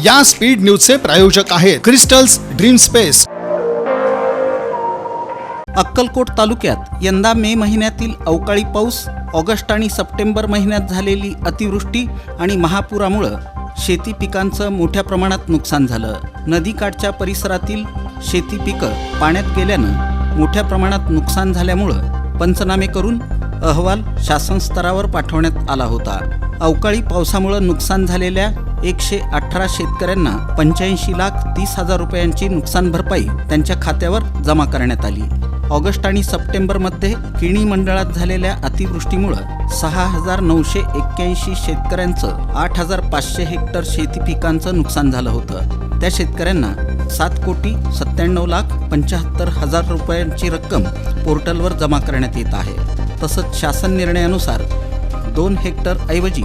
या स्पीड न्यूजचे प्रायोजक आहेत क्रिस्टल्स ड्रीम स्पेस। अक्कलकोट तालुक्यात यंदा मे महिन्यातील अवकाळी पाऊस, ऑगस्ट आणि सप्टेंबर महिन्यात झालेली अतिवृष्टी आणि महापुरामुळे शेती पिकांचं मोठ्या प्रमाणात नुकसान झालं। नदीकाठच्या परिसरातील शेती पिकं पाण्यात गेल्यानं मोठ्या प्रमाणात नुकसान झाल्यामुळे पंचनामे करून अहवाल शासन स्तरावर पाठवण्यात आला होता। अवकाळी पावसामुळे नुकसान झालेल्या 118 शेतकऱ्यांना 85,30,000 रुपयांची नुकसान भरपाई त्यांच्या खात्यावर जमा करण्यात आली। ऑगस्ट आणि सप्टेंबरमध्ये किणी मंडळात झालेल्या अतिवृष्टीमुळे 6,981 शेतकऱ्यांचं 8,500 हेक्टर शेती पिकांचं नुकसान झालं होतं। त्या शेतकऱ्यांना 7,97,75,000 रुपयांची रक्कम पोर्टलवर जमा करण्यात येत आहे। तसंच शासन निर्णयानुसार 2 हेक्टर ऐवजी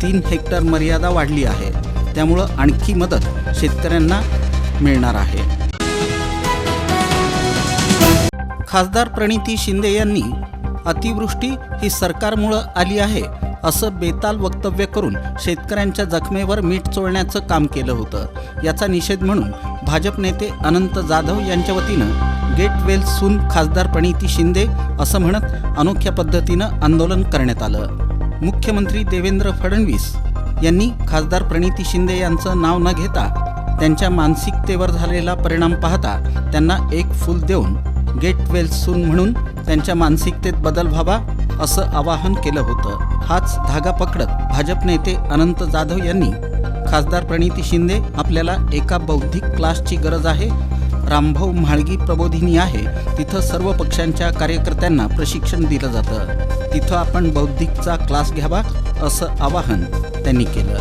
3 हेक्टर मर्यादा वाढली आहे, त्यामुळं आणखी मदत शेतकऱ्यांना मिळणार आहे। खासदार प्रणिती शिंदे यांनी अतिवृष्टी ही सरकारमुळे आली आहे असं बेताल वक्तव्य करून शेतकऱ्यांच्या जखमेवर मीठ चोळण्याचं काम केलं होतं। याचा निषेध म्हणून भाजप नेते अनंत जाधव यांच्या वतीनं गेट वेल सून खासदार प्रणिती शिंदे असं म्हणत अनोख्या पद्धतीनं आंदोलन करण्यात आलं। मुख्यमंत्री देवेंद्र फडणवीस यांनी खासदार प्रणिती शिंदे यांचं नाव न घेता त्यांच्या मानसिकतेवर झालेला परिणाम पाहता त्यांना एक फूल देऊन गेट वेल सून म्हणून त्यांच्या मानसिकतेत बदल व्हावा असं आवाहन केलं होतं। हाच धागा पकडत भाजप नेते अनंत जाधव यांनी खासदार प्रणिती शिंदे आपल्याला एका बौद्धिक क्लासची गरज आहे, रामभाऊ म्हाळगी प्रबोधिनी आहे, तिथं सर्व पक्षांच्या कार्यकर्त्यांना प्रशिक्षण दिलं जातं, तिथं आपण बौद्धिकचा क्लास घ्यावा असं आवाहन त्यांनी केलं।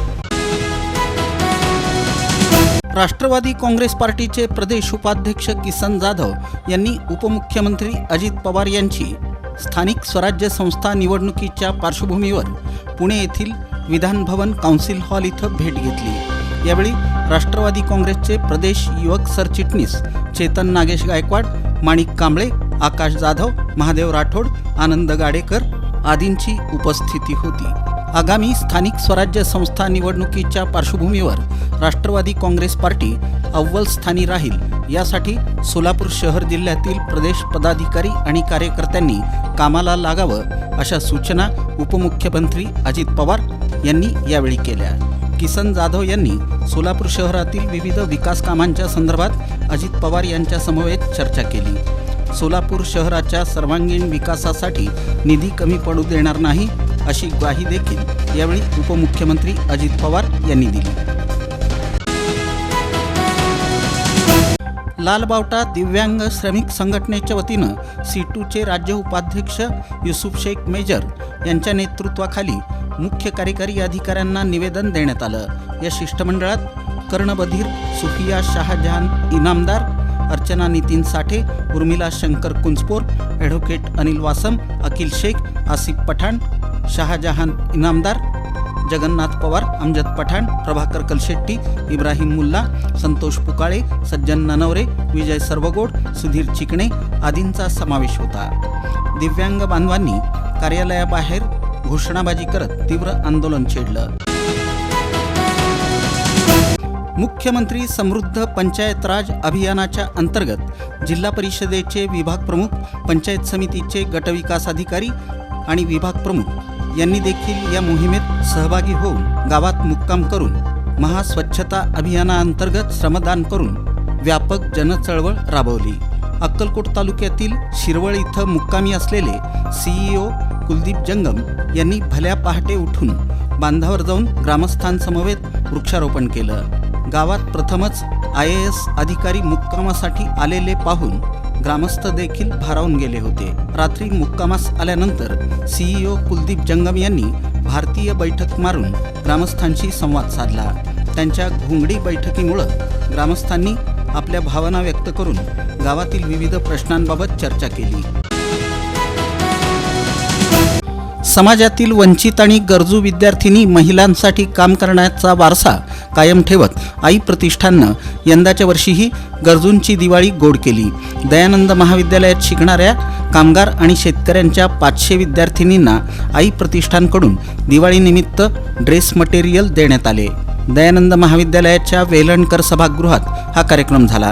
राष्ट्रवादी काँग्रेस पार्टीचे प्रदेश उपाध्यक्ष किसन जाधव यांनी उपमुख्यमंत्री अजित पवार यांची स्थानिक स्वराज्य संस्था निवडणुकीच्या पार्श्वभूमीवर पुणे येथील विधान भवन काउन्सिल हॉल इथं भेट घेतली। यावेळी राष्ट्रवादी काँग्रेसचे प्रदेश युवक सरचिटणीस चेतन नागेश गायकवाड, माणिक कांबळे, आकाश जाधव, महादेव राठोड, आनंद गाडेकर आदींची उपस्थिती होती। आगामी स्थानिक स्वराज्य संस्था निवडणुकीच्या पार्श्वभूमीवर राष्ट्रवादी काँग्रेस पार्टी अव्वल स्थानी राहील यासाठी सोलापूर शहर जिल्ह्यातील प्रदेश पदाधिकारी आणि कार्यकर्त्यांनी कामाला लागावं अशा सूचना उपमुख्यमंत्री अजित पवार यांनी यावेळी केल्या। किसन जाधव यांनी सोलापूर शहरातील विविध विकास कामांच्या संदर्भात अजित पवार यांच्या समवेत चर्चा केली। सोलापूर शहराच्या सर्वांगीण विकासासाठी निधी कमी पडू देणार नाही अशी ग्वाही देखील यावेळी उपमुख्यमंत्री अजित पवार यांनी दिली। लालबावटा दिव्यांग श्रमिक संघटनेच्या वतीनं C2चे राज्य उपाध्यक्ष युसुफ शेख मेजर यांच्या नेतृत्वाखाली मुख्य कार्यकारी अधिकाऱ्यांना निवेदन देण्यात आलं। या शिष्टमंडळात कर्णबधीर सुफिया शाहजहान इनामदार, अर्चना नितीन साठे, उर्मिला शंकर कुंजपोर, ॲडव्होकेट अनिल वासम, अकिल शेख, आसिफ पठाण, शाहजहान इनामदार, जगन्नाथ पवार, अमजद पठाण, प्रभाकर कलशेट्टी, इब्राहिम मुल्ला, संतोष पुकाळे, सज्जन ननवरे, विजय सर्वगोड, सुधीर चिकणे आदींचा समावेश होता। दिव्यांग बांधवांनी कार्यालयाबाहेर घोषणाबाजी करत तीव्र आंदोलन छेडलं। मुख्यमंत्री समृद्ध पंचायत राज अभियानाच्या अंतर्गत जिल्हा परिषदेचे विभाग प्रमुख, पंचायत समितीचे गटविकास अधिकारी आणि विभाग प्रमुख यांनी देखील या मोहिमेत सहभागी होऊन गावात मुक्काम करून महास्वच्छता अभियानाअंतर्गत श्रमदान करून व्यापक जनचळवळ राबवली। अक्कलकोट तालुक्यातील शिरवळ इथं मुक्कामी असलेले CEO कुलदीप जंगम यांनी भल्या पहाटे उठून बांधावर जाऊन ग्रामस्थांसमवेत वृक्षारोपण केलं। गावात प्रथमच IAS अधिकारी मुक्कामासाठी आलेले पाहून ग्रामस्थ देखील भारावून गेले होते। रात्री मुक्कामास आल्यानंतर CEO कुलदीप जंगम यांनी भारतीय बैठक मारून ग्रामस्थांशी संवाद साधला। त्यांच्या घोंगडी बैठकीमुळे ग्रामस्थांनी आपल्या भावना व्यक्त करून गावातील विविध प्रश्नांबाबत चर्चा केली। समाजातील वंचित आणि गरजू विद्यार्थिनी महिलांसाठी काम करण्याचा वारसा कायम ठेवत आई प्रतिष्ठाननं यंदाच्या वर्षीही गरजूंची दिवाळी गोड केली। दयानंद महाविद्यालयात शिकणाऱ्या कामगार आणि शेतकऱ्यांच्या 500 विद्यार्थिनींना आई प्रतिष्ठानकडून दिवाळीनिमित्त ड्रेस मटेरियल देण्यात आले। दयानंद महाविद्यालयाच्या वेलणकर सभागृहात हा कार्यक्रम झाला.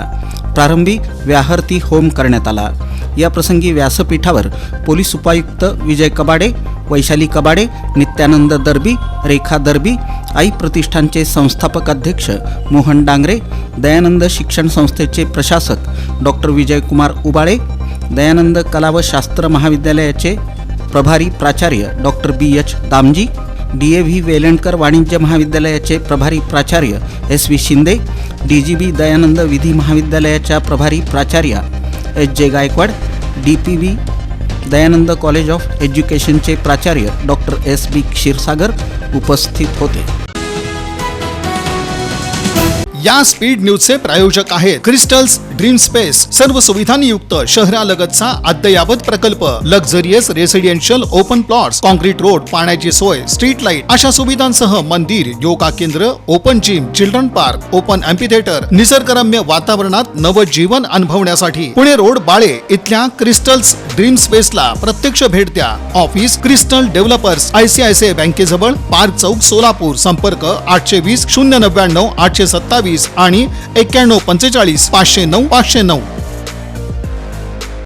प्रारंभी व्याहर्ती होम करण्यात आला. या प्रसंगी व्यासपीठावर पोलीस उपायुक्त विजय कबाडे, वैशाली कबाडे, नित्यानंद दर्बी, रेखा दर्बी, आई प्रतिष्ठानचे संस्थापक अध्यक्ष मोहन डांगरे, दयानंद शिक्षण संस्थेचे प्रशासक डॉक्टर विजयकुमार उबाळे, दयानंद कला व शास्त्र महाविद्यालयाचे प्रभारी प्राचार्य doctor BH Damji, DAV Velankar वाणिज्य महाविद्यालयाचे प्रभारी प्राचार्य SV शिंदे, DGB दयानंद विधी महाविद्यालयाच्या प्रभारी प्राचार्या HJ Gaikwad, DPV Dayanand college of एज्युकेशनचे प्राचार्य डॉक्टर SB क्षीरसागर उपस्थित होते. या स्पीड न्यूजचे प्रायोजक आहेत क्रिस्टल्स ड्रीम स्पेस. सर्व सुविधांनी युक्त शहरालगतचा अद्ययावत प्रकल्प, luxurious residential open plots, concrete road, पाण्याची सोय, स्ट्रीट लाईट अशा सुविधांसह मंदिर, योगा केंद्र, open gym, children park, open amphitheatre, निसर्गरम्य वातावरणात नवजीवन अनुभवण्यासाठी पुणे रोड बाळे इथल्या क्रिस्टल्स ड्रीम स्पेसला प्रत्यक्ष भेट द्या. ऑफिस क्रिस्टल डेव्हलपर्स, ICICI बँकेजवळ, पार्क चौक, सोलापूर. संपर्क 820 099 827 आणि 91 45 509 509.